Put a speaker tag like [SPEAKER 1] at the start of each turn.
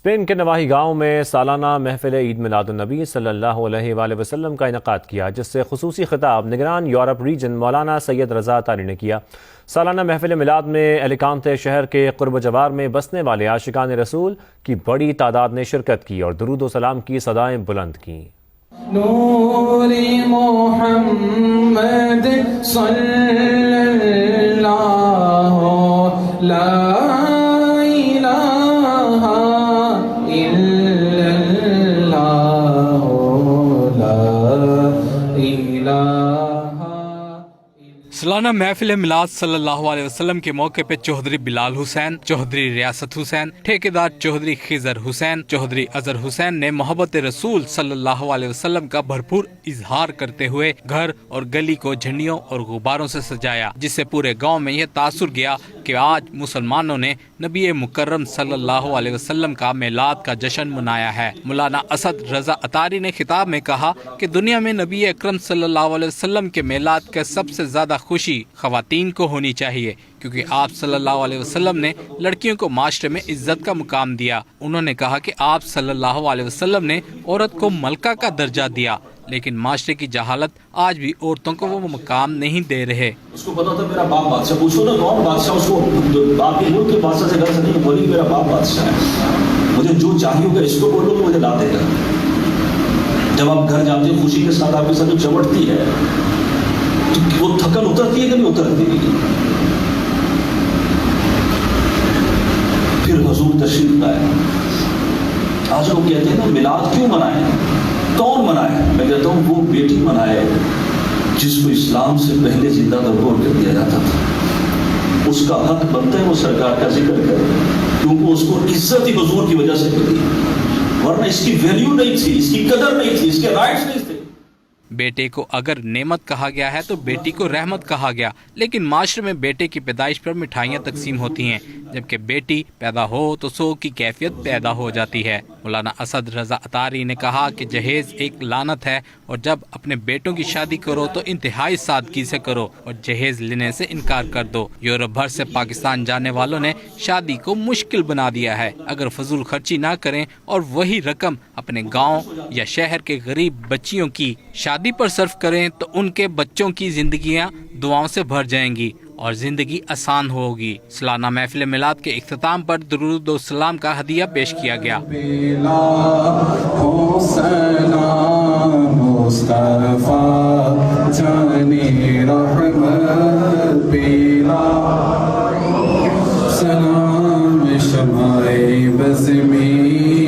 [SPEAKER 1] Spain کے نواحی گاؤں میں سالانہ محفل عید میلاد النبی صلی اللہ علیہ وآلہ وسلم کا انعقاد کیا، جس سے خصوصی خطاب نگران یورپ ریجن مولانا سید رضا عطاری نے کیا۔ سالانہ محفل میلاد میں الیکانتے شہر کے قرب و جوار میں بسنے والے عاشقان رسول کی بڑی تعداد نے شرکت کی اور درود و سلام کی صدائیں بلند کیں۔
[SPEAKER 2] نور محمد صلی اللہ لا
[SPEAKER 3] سالانہ محفل میلاد صلی اللہ علیہ وسلم کے موقع پہ چوہدری بلال حسین، چوہدری ریاست حسین، ٹھیکیدار چوہدری خضر حسین، چوہدری اظہر حسین نے محبت رسول صلی اللہ علیہ وسلم کا بھرپور اظہار کرتے ہوئے گھر اور گلی کو جھنڈیوں اور غباروں سے سجایا، جس سے پورے گاؤں میں یہ تاثر گیا کہ آج مسلمانوں نے نبی مکرم صلی اللہ علیہ وسلم کا میلاد کا جشن منایا ہے۔ مولانا اسد رضا عطاری نے خطاب میں کہا کہ دنیا میں نبی اکرم صلی اللہ علیہ وسلم کے میلاد کا سب سے زیادہ خوشی خواتین کو ہونی چاہیے، کیونکہ آپ صلی اللہ علیہ وسلم نے لڑکیوں کو معاشرے میں عزت کا مقام دیا۔ انہوں نے کہا کہ آپ صلی اللہ علیہ وسلم نے عورت کو ملکہ کا درجہ دیا، لیکن معاشرے کی جہالت آج بھی عورتوں کو وہ مقام نہیں دے رہے۔
[SPEAKER 4] اس کو پتا تھا میرا باپ بادشاہ، پوچھو نا کون بادشاہ، اس کو باقی ملک کے بادشاہ سے غرض نہیں، بولی میرا باپ بادشاہ ہے، مجھے جو چاہیے ہوگا اس کو بولو تو مجھے لا دے گا۔ جب آپ گھر جاتے ہیں خوشی کے ساتھ آپ کے ساتھ جو چمٹتی ہے تو وہ تھکن اترتی ہے کہ نہیں اترتی؟ پھر حضور تشریف لائے۔ آج لوگ کہتے ہیں نا میلاد کیوں منائے، کون منائے؟ میں کہتا ہوں وہ بیٹی منائے جس کو اسلام سے پہلے زندہ درگور کر دیا جاتا تھا، اس کا حق بنتا ہے وہ سرکار کا ذکر کرے، کیونکہ اس کو عزت ہی حضور کی وجہ سے ملی، ورنہ اس کی ویلیو نہیں تھی، اس کی قدر نہیں تھی، اس کے رائٹس نہیں تھے۔
[SPEAKER 3] بیٹے کو اگر نعمت کہا گیا ہے تو بیٹی کو رحمت کہا گیا، لیکن معاشرے میں بیٹے کی پیدائش پر مٹھائیاں تقسیم ہوتی ہیں، جبکہ بیٹی پیدا ہو تو سو کی کیفیت پیدا ہو جاتی ہے۔ مولانا اسد رضا عطاری نے کہا کہ جہیز ایک لعنت ہے، اور جب اپنے بیٹوں کی شادی کرو تو انتہائی سادگی سے کرو اور جہیز لینے سے انکار کر دو۔ یورپ بھر سے پاکستان جانے والوں نے شادی کو مشکل بنا دیا ہے۔ اگر فضول خرچی نہ کریں اور وہی رقم اپنے گاؤں یا شہر کے غریب بچیوں کی شادی پر صرف کریں تو ان کے بچوں کی زندگیاں دعاؤں سے بھر جائیں گی اور زندگی آسان ہوگی۔ سالانہ محفل میلاد کے اختتام پر درود و سلام کا ہدیہ پیش کیا گیا۔
[SPEAKER 2] سلام شمائے بزمی